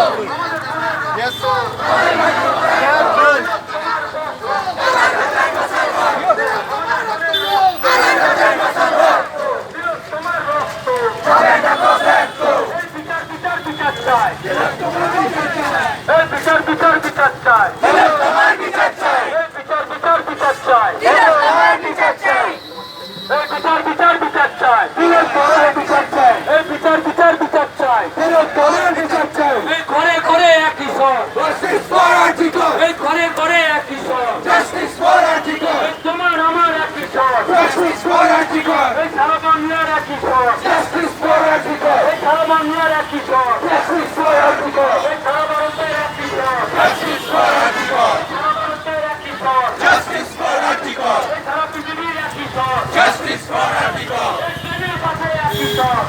Yes, sir. ঘরে ঘরে একই স্বর, ঘরে ঘরে একই স্বর, তোমার আমার একই স্বর, সারা বাংলার একই স্বর, সারা বাংলার একই স্বর, সারা ভারতের একই স্বর, সারা ভারতের একই স্বর, সারা পৃথিবীর একই স্বর, ট্রেনের পাশে একই স্বর,